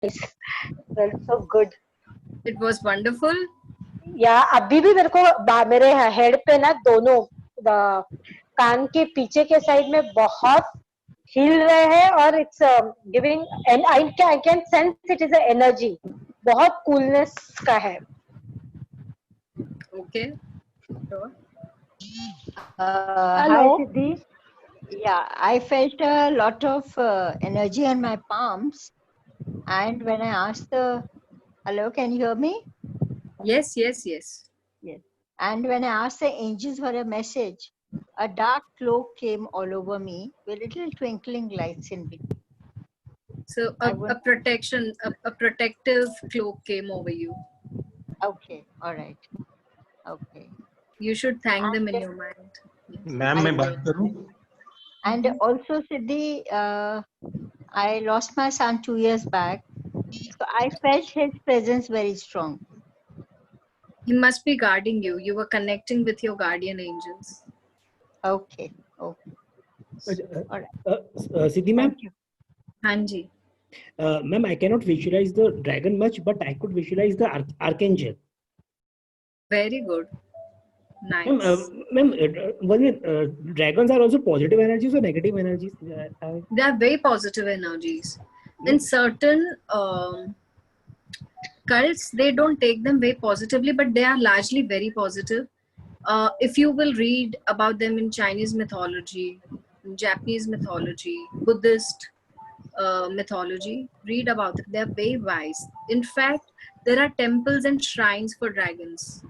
Felt so good. It was wonderful. या अभी भी मेरे को मेरे हेड पे ना दोनों कान के पीछे के साइड में बहुत हिल रहे हैं और it's giving and I can sense it is a energy बहुत कूलनेस का है. Okay. Sure. Hi, Hello. Siddhi. Yeah, I felt a lot of energy on my palms. And when I asked hello, can you hear me? Yes, yes, yes. Yes. And when I asked the angels for a message, a dark cloak came all over me with little twinkling lights in between. So I would, a protection, a protective cloak came over you. okay, all right, okay. You should thank them in And your mind. Yes. Ma'am मैं बात करूं? And also, Siddhi, I lost my son 2 years back. So I felt his presence very strong. He must be guarding you. You were connecting with your guardian angels. Okay, okay. All right. Siddhi ma'am, Thank you. Hanji. ma'am, I cannot visualize the dragon much, but I could visualize the archangel. Very good. Nice. Ma'am, dragons are also positive energies or negative energies? They are very positive energies. In certain cults, they don't take them very positively, but they are largely very positive. If you will read about them in Chinese mythology, Japanese mythology, Buddhist mythology, read about it. They are very wise. In fact, there are temples and shrines for dragons.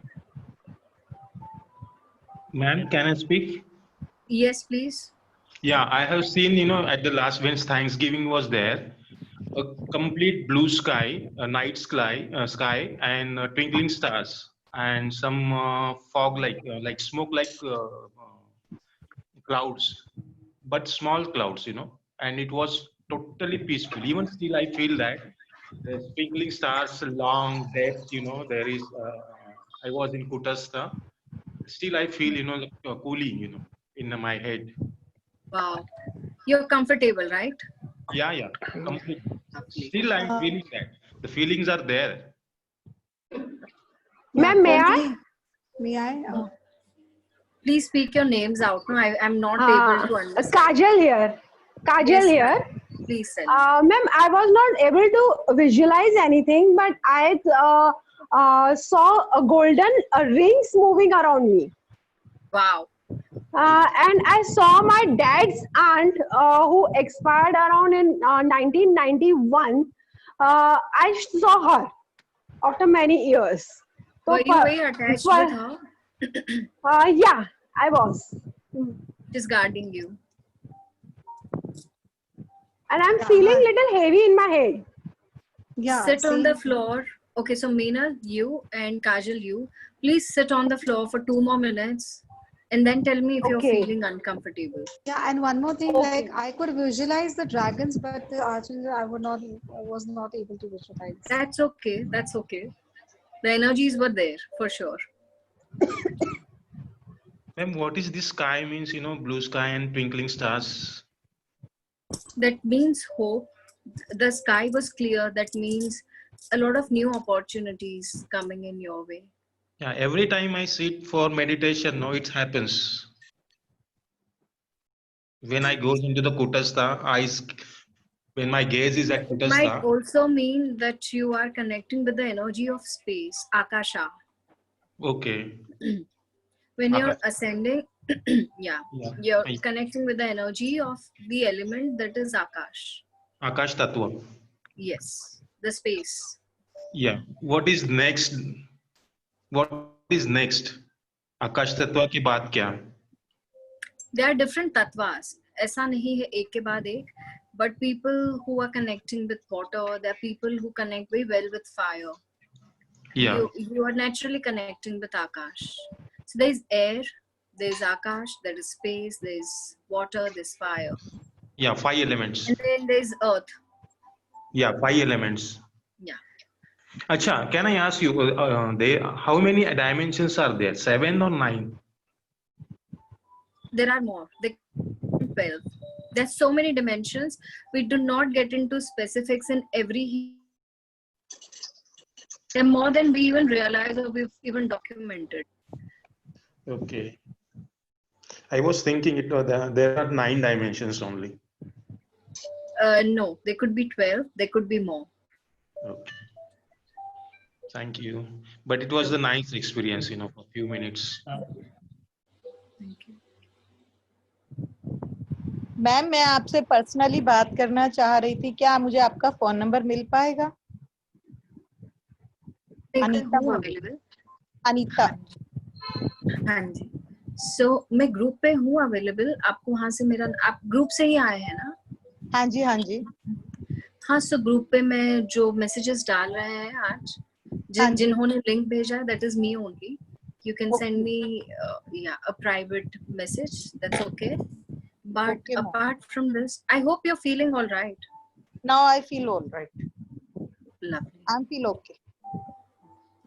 Ma'am, can I speak? Yes, please. Yeah, I have seen, at the last when Thanksgiving was there, a complete blue sky, a night sky, and twinkling stars, and some fog like smoke clouds, but small clouds, and it was totally peaceful. Even still, I feel that the twinkling stars, long depth, there is. I was in Kutasta. Still, I feel, like cooling, in my head. Wow. You're comfortable, right? Yeah, complete. Lovely. Still, I'm feeling that the feelings are there. Ma'am, may I? totally. May I? Please speak your names out. No, I'm not able to understand. Kajal here. Kajal Yes, here. ma'am. Please tell. Ma'am, I was not able to visualize anything, but I saw a golden rings moving around me. Wow. And I saw my dad's aunt who expired around in 1991. I saw her after many years. So Were you very attached with her? yeah, I was. She's guarding you. And I'm feeling little heavy in my head. Yeah. Sit on same. the floor. Okay, so Meena, you and Kajal, you. Please sit on the floor for 2 more minutes. And then tell me if you're Okay. feeling uncomfortable. Yeah, and one more thing, Okay. like I could visualize the dragons, but the archangel I was not able to visualize. That's okay. That's okay. The energies were there for sure. Ma'am, what is this sky means? Blue sky and twinkling stars. That means hope. The sky was clear. That means a lot of new opportunities coming in your way. Yeah, every time I sit for meditation, no, it happens. When I go into the Kutastha, when my gaze is at It might Kutastha, also mean that you are connecting with the energy of space, Akasha. okay. When you're Akasha. ascending, yeah, Yeah. you're connecting with the energy of the element that is Akash. Akash Tattva. Yes, the space. Yeah. What is next? What is next? Akash Tattva के बाद क्या? There are different tattvas. ऐसा नहीं है एक के बाद एक. But people who are connecting with water, there are people who connect very well with fire. Yeah. You are naturally connecting with Akash. So there is air, there is Akash, there is space, there is water, there is fire. Yeah, 5 elements. And then there is earth. Yeah, 5 elements. Yeah. Acha, can I ask you, how many dimensions are there? 7 or 9? There are more. There are 12. There's so many dimensions. We do not get into specifics in every They're more than we even realize or we've even documented. Okay. I was thinking there are 9 dimensions only. No, they could be 12, they could be more. Okay. Thank you. But it was a nice experience, for a few minutes. Thank you. Ma'am मैं आपसे personally बात करना चाह रही थी, क्या मुझे आपका फोन नंबर मिल पाएगा? अनीता हूँ बोल available. अनीता। हाँ जी. So मैं ग्रुप पे हूँ अवेलेबल. आपको वहाँ से मेरा, आप ग्रुप से ही आए हैं ना? हाँ जी हाँ जी. हाँ, सो ग्रुप पे मैं जो मैसेजेस डाल रहे हैं आज, जिन्होंने लिंक भेजा है, that is me only. You can send me a private message. That's okay. But Okay, apart from this, I hope you're feeling all right. Now I feel all right. Lovely. I feel okay.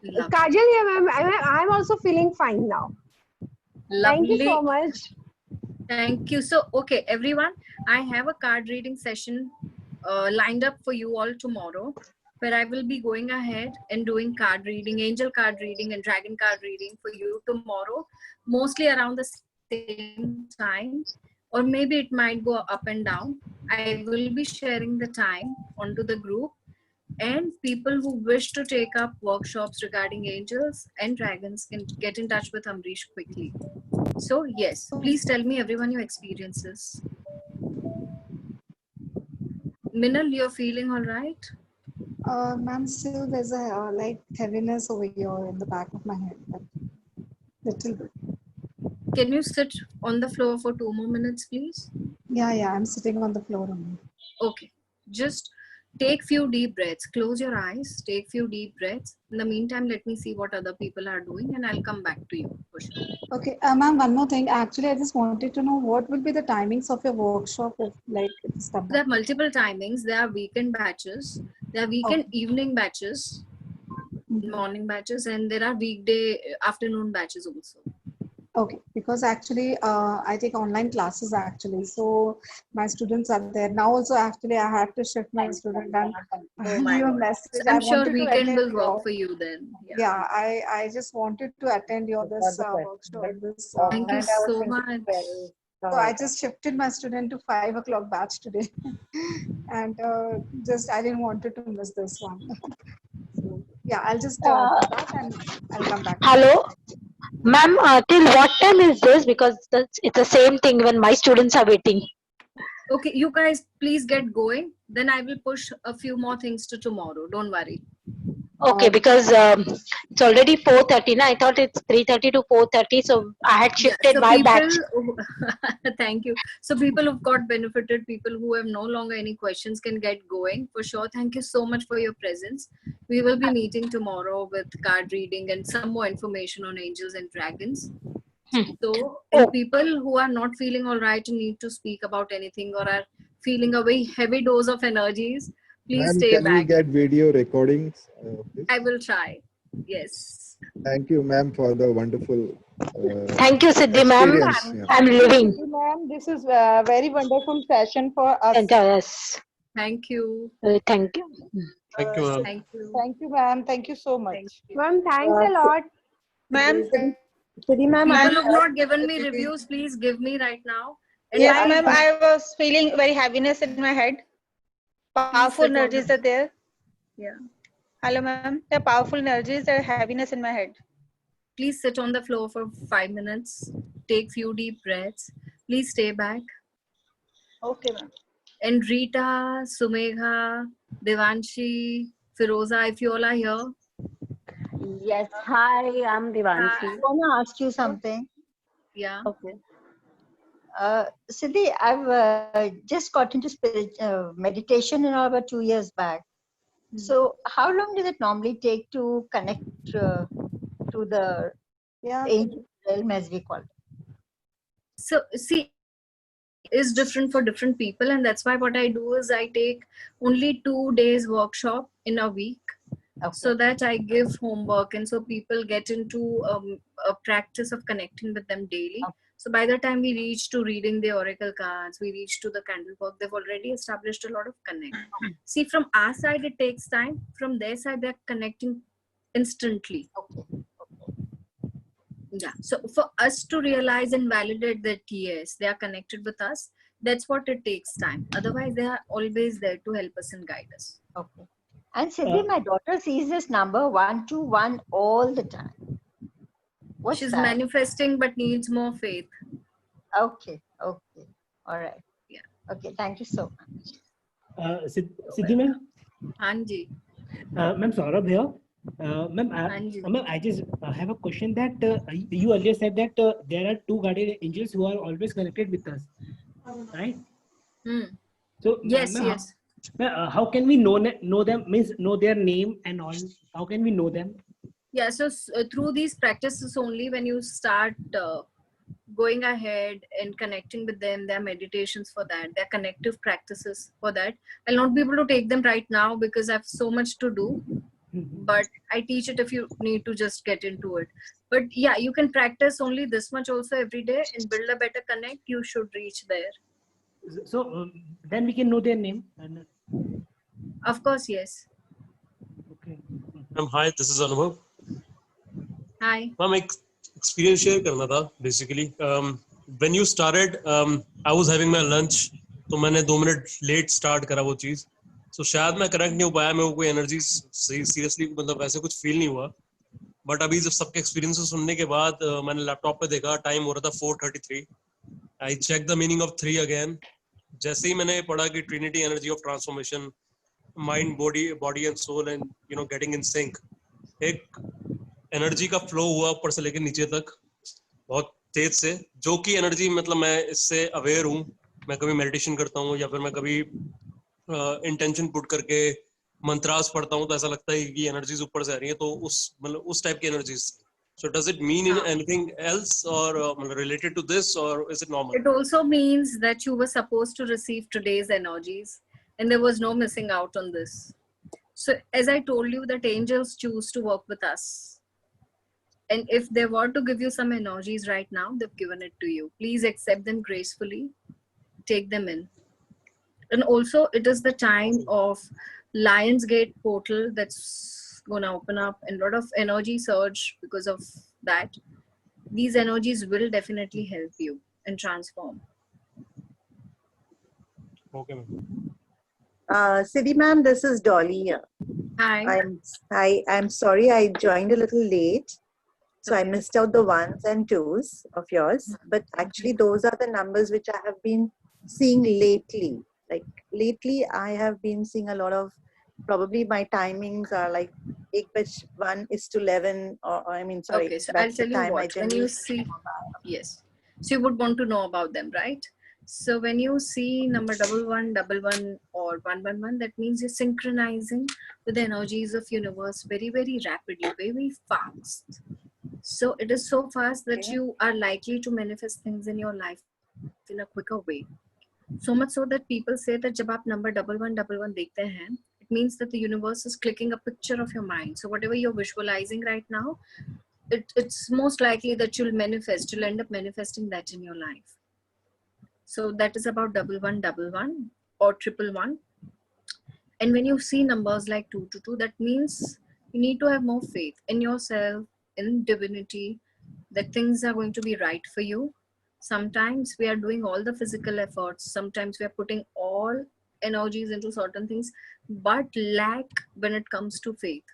Lovely. Kajal, yeah, ma'am, I'm also feeling fine now. Thank you so much. Thank you. So, okay, everyone, I have a card reading session lined up for you all tomorrow, where I will be going ahead and doing card reading, angel card reading and dragon card reading for you tomorrow, mostly around the same time, or maybe it might go up and down. I will be sharing the time onto the group, and people who wish to take up workshops regarding angels and dragons can get in touch with Amrish quickly. So yes, please tell me everyone your experiences. Minal, you're feeling all right? Ma'am, still there's a like heaviness over here in the back of my head, but little bit. Can you sit on the floor for 2 more minutes, please? Yeah, I'm sitting on the floor only. Okay, just take few deep breaths. Close your eyes, take few deep breaths. In the meantime, let me see what other people are doing and I'll come back to you for sure. Okay, ma'am, one more thing. Actually, I just wanted to know what will be the timings of your workshop if it's coming. There are multiple timings. There are weekend batches, there are weekend evening batches, morning batches, and there are weekday afternoon batches also. Okay, because actually I take online classes actually, so my students are there now. Also, actually, I have to shift my student and leave a message. So I'm sure wanted to weekend attend will work your- for you then. Yeah, I just wanted to attend your this workshop. Thank you so much. So I just shifted my student to 5 o'clock batch today, and just I didn't want to miss this one. So yeah, I'll just do that and I'll come back. Hello, ma'am. Till what time is this? Because it's the same thing when my students are waiting. Okay, you guys please get going. Then I will push a few more things to tomorrow. Don't worry. Okay, because it's already 4:30. Now I thought it's 3:30 to 4:30, so I had shifted my batch. Thank you. So people who've got benefited, people who have no longer any questions can get going for sure. Thank you so much for your presence. We will be meeting tomorrow with card reading and some more information on angels and dragons. So, and people who are not feeling all right and need to speak about anything or are feeling a very heavy dose of energies, please stay can back. we get video recordings? Please? I will try. Yes. Thank you, ma'am, for the wonderful. Thank you, Siddhi ma'am. I'm living. Ma'am, this is a very wonderful session for us. Yes. Thank you. Thank you. Thank you, ma'am. Thank you. Thank you, ma'am. Thank you so much. Ma'am, thanks a lot. Ma'am, Siddhi ma'am, People who've not given me reviews, please give me right now. And yes, ma'am, I was feeling very heaviness in my head. Powerful energies are there. Yeah. Hello, ma'am. The powerful energies are heaviness in my head. Please sit on the floor for 5 minutes. Take few deep breaths. Please stay back. Okay, ma'am. And Rita, Sumegha, Devanshi, Firoza, if you all are here. Yes, hi, I'm Devanshi. I want to ask you something. Yeah. Okay. Siddhi, I've just got into meditation about 2 years back. So how long does it normally take to connect to the angel realm, as we call it? So see, is different for different people, and that's why what I do is I take only 2 days workshop in a week. So that I give homework, and so people get into a practice of connecting with them daily. So by the time we reach to reading the oracle cards, we reach to the candle work, they've already established a lot of connect. See, from our side, it takes time. From their side, they're connecting instantly. Okay. Yeah. So for us to realize and validate that yes, they are connected with us, that's what it takes time. Otherwise, they are always there to help us and guide us. Okay. And Siddhi, my daughter sees this number 121 all the time. What's She's that? manifesting but needs more faith. Okay. Okay. All right. Yeah. Okay. Thank you so much. Siddhi ma'am, Hanji. ma'am Saurabh here. Ma'am, Hanji. ma'am, I just have a question that you earlier said that there are two guardian angels who are always connected with us, right? Hmm. So Yes, ma'am, yes. how can we know them? Means know their name and all. How can we know them? Yeah, so through these practices only, when you start going ahead and connecting with them, there are meditations for that, there are connective practices for that. I'll not be able to take them right now because I have so much to do, but I teach it if you need to just get into it. But yeah, you can practice only this much also every day and build a better connect. You should reach there. So then we can know their name. Of course, yes. Okay. Hi, this is Anubhav. Hi. Ma'am, experience share करना था basically. When you started, I was having my lunch, तो मैंने 2 minute late start करा वो चीज. So शायद मैं correct नहीं हो पाया, मेरे को कोई energy seriously मतलब वैसे कुछ feel नहीं हुआ. But अभी जब सबके experiences सुनने के बाद मैंने laptop पे देखा, time हो रहा था 4:33. I checked the meaning of 3 again. जैसे ही मैंने पढ़ा कि Trinity energy of transformation, mind, body and soul, and you know getting in sync. एक एनर्जी का फ्लो हुआ ऊपर से लेकर नीचे तक बहुत तेज से, जो कि एनर्जी मतलब मैं इससे अवेयर हूँ. मैं कभी मेडिटेशन करता हूँ या फिर मैं कभी इंटेंशन पुट करके मंत्रास पढ़ता हूँ तो ऐसा लगता है कि एनर्जीज ऊपर से आ रही है, तो उस टाइप की energies. So does it mean anything else or related to this, or is it normal? It also means that you were supposed to receive today's energies and there was no missing out on this. So as I told you, that angels choose to work with us. And if they want to give you some energies right now, they've given it to you. Please accept them gracefully. Take them in. And also, it is the time of Lionsgate portal that's going to open up, and a lot of energy surge because of that. These energies will definitely help you and transform. Okay, ma'am. Siddhi ma'am, this is Dolly. Hi. I'm sorry I joined a little late. So I missed out the 1s and 2s of yours. But actually those are the numbers which I have been seeing lately. Like lately I have been seeing a lot of, probably my timings are like 1:11 or I mean, sorry. Okay, so I'll tell you what, when you see, yes. So you would want to know about them, right? So when you see number 1111 or 111, that means you're synchronizing with the energies of universe very, very rapidly, very fast. So it is so fast that you are likely to manifest things in your life in a quicker way. So much so that people say that जब आप number 1111 देखते हैं, it means that the universe is clicking a picture of your mind. So whatever you're visualizing right now, it's most likely that you'll end up manifesting that in your life. So that is about 1111 or 111. And when you see numbers like 222, that means you need to have more faith in yourself, in divinity, that things are going to be right for you. Sometimes we are doing all the physical efforts. Sometimes we are putting all energies into certain things, but lack when it comes to faith.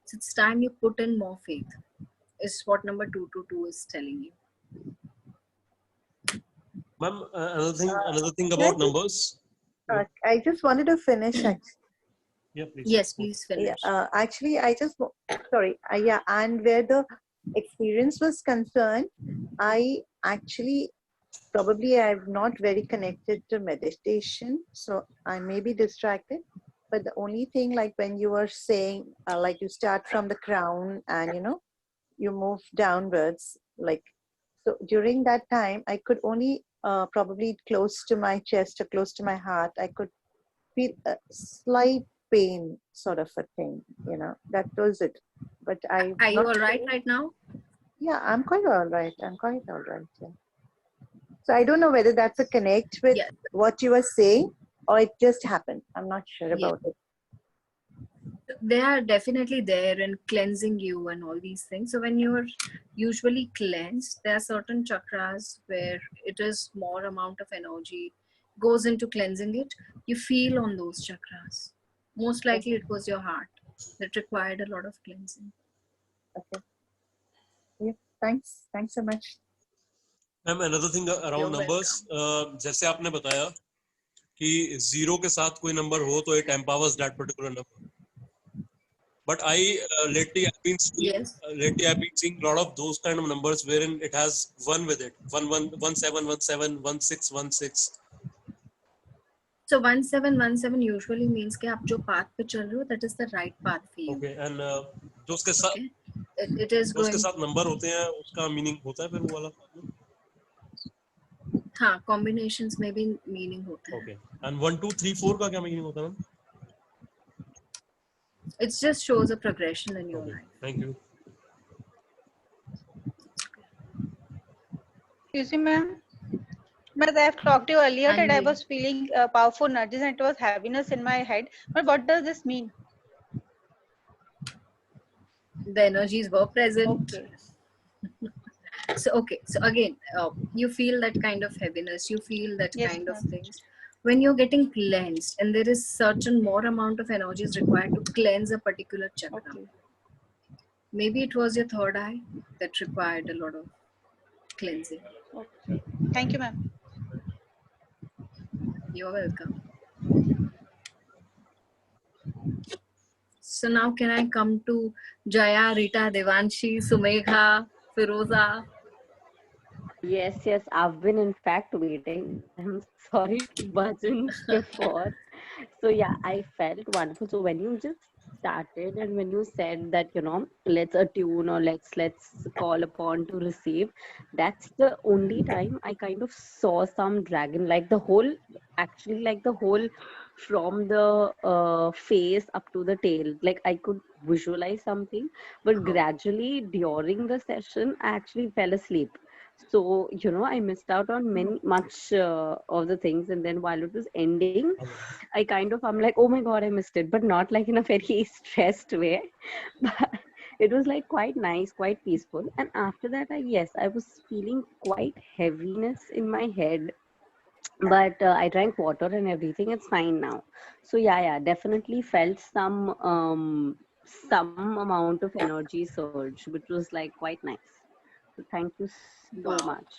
So it's time you put in more faith, is what number 222 is telling you. Ma'am, another thing about numbers. I just wanted to finish. Yeah, please. Yes, please finish. Actually, sorry. Yeah, and where the experience was concerned, I actually I'm not very connected to meditation, so I may be distracted. But the only thing, like when you were saying, like you start from the crown and you move downwards, like so during that time, I could only probably close to my chest or close to my heart, I could feel a slight pain sort of a thing, that was it. But are you all right right now? Yeah, I'm quite all right. Yeah. So I don't know whether that's a connect with what you were saying or it just happened. I'm not sure about it. they are definitely there in cleansing you and all these things. So when you're usually cleansed, there are certain chakras where it is more amount of energy goes into cleansing it. You feel on those chakras. Most likely it was your heart that required a lot of cleansing. Okay. Yeah. Thanks so much. Ma'am another thing around numbers, जैसे आपने बताया कि 0 के साथ कोई number हो तो it empowers that particular number. But lately I've been seeing a lot of those kind of numbers wherein it has 1 with it, 1717, 1616. So 1717 usually means कि आप जो path पे चल रहे हो, that is the right path for you. Okay, and जो उसके साथ it is going. उसके साथ number होते हैं, उसका meaning होता है फिर वो वाला. हाँ, combinations में भी meaning होता है. Okay, and 1 2 3 4 का क्या meaning होता है? It just shows a progression in your life. Thank you. Excuse me, ma'am. But I have talked to you earlier that I was feeling powerful nudges and it was heaviness in my head. But what does this mean? The energies were present. Okay. So again, you feel that kind of heaviness. You feel that kind of things. When you're getting cleansed and there is certain more amount of energy is required to cleanse a particular chakra. Maybe it was your third eye that required a lot of cleansing. Okay. Thank you, ma'am. You're welcome. So now can I come to Jaya, Rita, Devanshi, Sumekha, Firoza? Yes, I've been in fact waiting. I'm sorry to budge in before. So yeah, I felt wonderful. So when you just started and when you said that, let's attune or let's call upon to receive, that's the only time I kind of saw some dragon, like the whole from the face up to the tail, like I could visualize something, but gradually during the session, I actually fell asleep. So, I missed out on much of the things. And then while it was ending, I'm like, oh my God, I missed it. But not like in a very stressed way. But it was like quite nice, quite peaceful. And after that, I was feeling quite heaviness in my head. But I drank water and everything. It's fine now. So yeah, definitely felt some amount of energy surge, which was like quite nice. So thank you so much.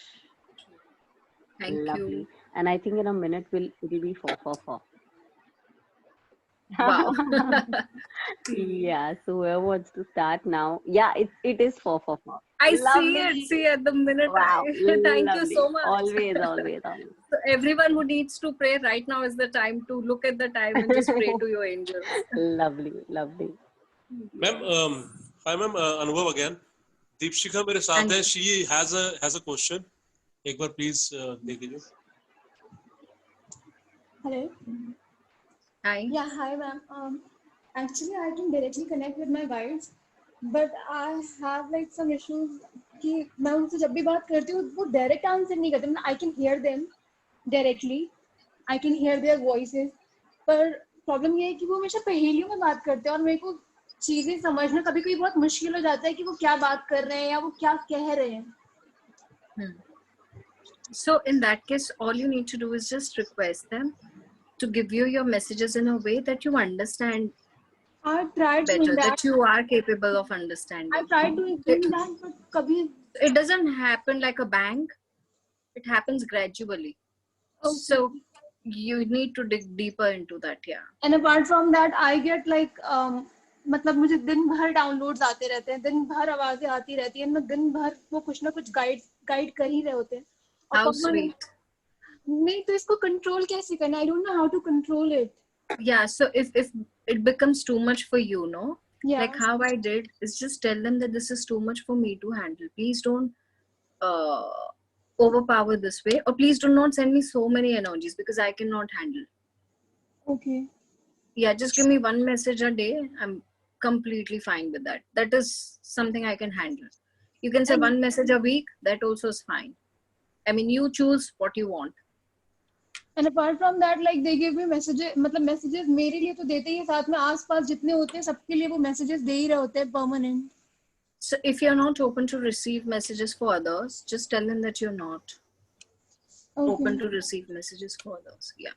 Thank you. And I think in a minute it will be 444. Wow. Yeah, so whoever wants to start now? Yeah, it is 444. I see at the minute. Wow. Thank you so much. Always. So everyone who needs to pray right now is the time to look at the time and just pray to your angels. Lovely. Ma'am, hi ma'am, Anubhav again. Deepshika मेरे साथ है. She has a question. एक बार please देख लीजिए. Hello. Hi. Yeah, hi ma'am. Actually, I can directly connect with my guides, but I have like some issues कि मैं उनसे जब भी बात करती हूँ वो direct answer नहीं करते. I can hear them directly. I can hear their voices. पर problem ये है कि वो हमेशा पहेलियों में बात करते हैं और मेरे को चीजें समझना कभी-कभी बहुत मुश्किल हो जाता है कि वो क्या बात कर रहे हैं या वो क्या कह रहे हैं. So in that case, all you need to do is just request them to give you your messages in a way that you understand I tried better, that you are capable of understanding. I tried doing that, but kabhi it doesn't happen like a bang. It happens gradually. Okay. So you need to dig deeper into that, yeah. And apart from that, I get like मतलब मुझे दिन भर downloads आते रहते हैं, दिन भर आवाजें आती रहती हैं, मैं दिन भर वो कुछ ना कुछ गाइड कर ही रहे होते हैं. How sweet. नहीं तो इसको कंट्रोल कैसे करना? I don't know how to control it. Yeah, so if it becomes too much for you, no? Yeah. Like how I did is just tell them that this is too much for me to handle. Please don't overpower this way, or please do not send me so many energies because I cannot handle. Okay. Yeah, just give me one message a day. I'm completely fine with that. That is something I can handle. You can say one message a week. That also is fine. I mean, you choose what you want. And apart from that, like they give me messages, मतलब messages मेरे लिए तो देते ही हैं, साथ में आस-पास जितने होते हैं सबके लिए वो messages दे ही रहे होते हैं permanent. So if you're not open to receive messages for others, just tell them that you're not open to receive messages for others. Yeah.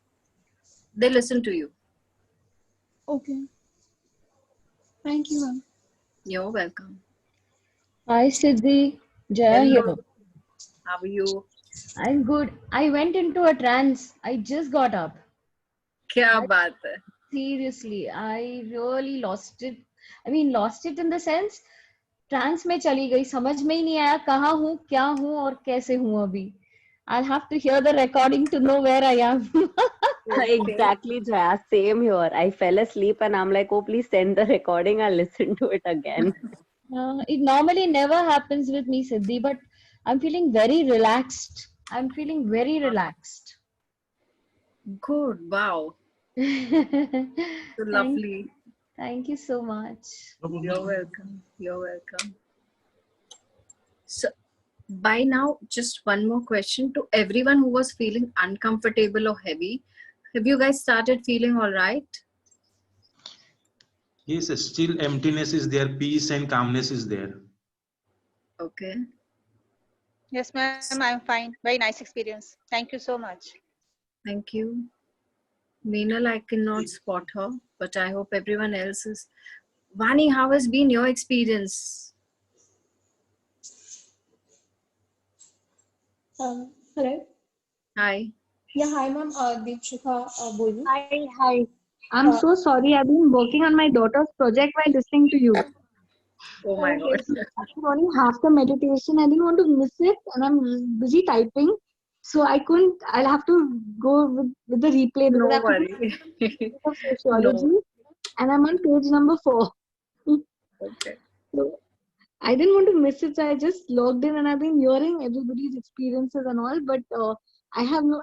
They listen to you. Okay. Thank you, ma'am. You're welcome. Hi Siddhi, Jaya Hello. here. How are you? I'm good. I went into a trance. I just got up. क्या बात है? Seriously, I really lost it. I mean, lost it in the sense, trance में चली गई, समझ में ही नहीं आया कहाँ हूँ, क्या हूँ और कैसे हूँ अभी. I'll have to hear the recording to know where I am. Exactly, Jaya. Same here. I fell asleep and I'm like, oh, please send the recording. I'll listen to it again. It normally never happens with me, Siddhi, but I'm feeling very relaxed. I'm feeling very relaxed. Good. Wow. So lovely. Thank you so much. You're welcome. You're welcome. So by now, just one more question to everyone who was feeling uncomfortable or heavy. Have you guys started feeling all right? Yes, still emptiness is there, peace and calmness is there. Okay. Yes, ma'am, I'm fine. Very nice experience. Thank you so much. Thank you. Meenal, I cannot spot her, but I hope everyone else is. Vani, how has been your experience? Hello. Hi. Yeah, hi, ma'am. Deepshika, Bolu. Hi. I'm so sorry. I've been working on my daughter's project while listening to you. Oh my God. Actually, only half the meditation. I didn't want to miss it, and I'm busy typing, so I couldn't. I'll have to go with the replay. No because I have to worry. do of sociology, No. and I'm on page number 4. Okay. So I didn't want to miss it, so I just logged in, and I've been hearing everybody's experiences and all, but I have no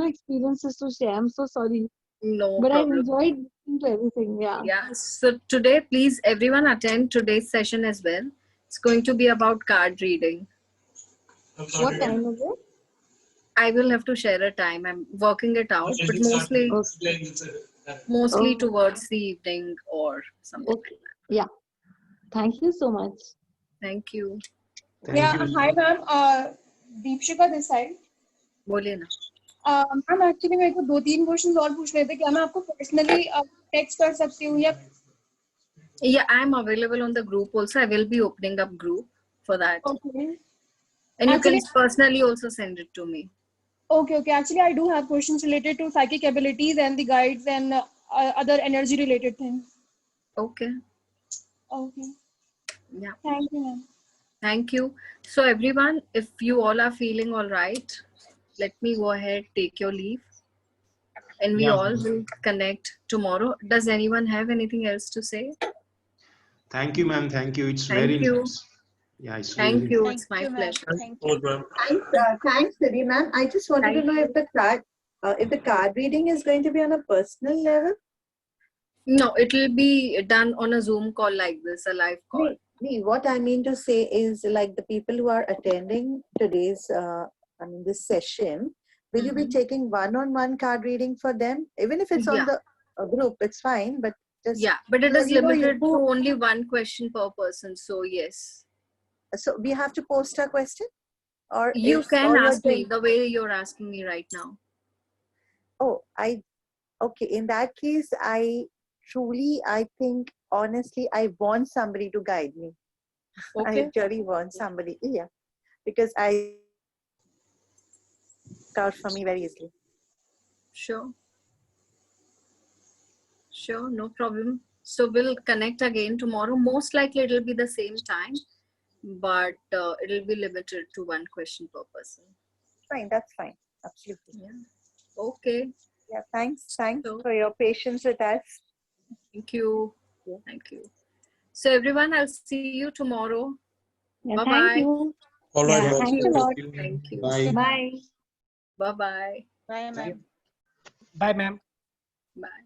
experiences to share. I'm so sorry. No But problem. I enjoyed listening to everything. Yeah. Yeah. So today, please, everyone attend today's session as well. It's going to be about card reading. What time is it? I will have to share a time. I'm working it out, but mostly Oh. towards the evening or something. Okay. Yeah. Thank you so much. Thank you. Yeah, hi, ma'am. Deepshika this side. बोलिए ना. Ma'am actually मेरे को 2-3 questions और पूछने थे. क्या मैं आपको पर्सनली टेक्स्ट कर सकती हूँ या? Yeah, I'm available on the group also. I will be opening up group for that. Okay. And you Actually- can personally also send it to me. Okay. Actually, I do have questions related to psychic abilities and the guides and other energy related things. Okay. Okay. Yeah. Thank you, ma'am. Thank you. So everyone, if you all are feeling all right, let me go ahead, take your leave. And we Yeah. all will connect tomorrow. Does anyone have anything else to say? Thank you, ma'am. Thank you. It's Thank very you. nice. Yeah, it's Thank really you. nice. It's my pleasure. Thanks, Siddhi, ma'am. I just wanted to know if the card reading is going to be on a personal level. No, it will be done on a Zoom call like this, a live call. What I mean to say is, like, the people who are attending today's, this session, will you be taking one-on-one card reading for them? Even if it's on Yeah. the group, it's fine, but just. Yeah, but it because, is you know, limited to only one question per person. So yes. So we have to post a question? Or You is- can or you're ask me doing- the way you're asking me right now. Oh, okay. In that case, I think, honestly, I want somebody to guide me. Okay. I really want somebody, yeah, because I out for me very easily. Sure. Sure, no problem. So we'll connect again tomorrow. Most likely it'll be the same time, but it'll be limited to one question per person. Fine, that's fine. Absolutely. Yeah. Okay. Yeah, thanks for your patience with us. Thank you. Thank you. So everyone, I'll see you tomorrow. Yeah, Bye-bye. thank you. All right, Yeah, ma'am. thanks a lot. Thank you. Bye. Bye. Bye-bye. Bye, ma'am. Bye, ma'am. Bye.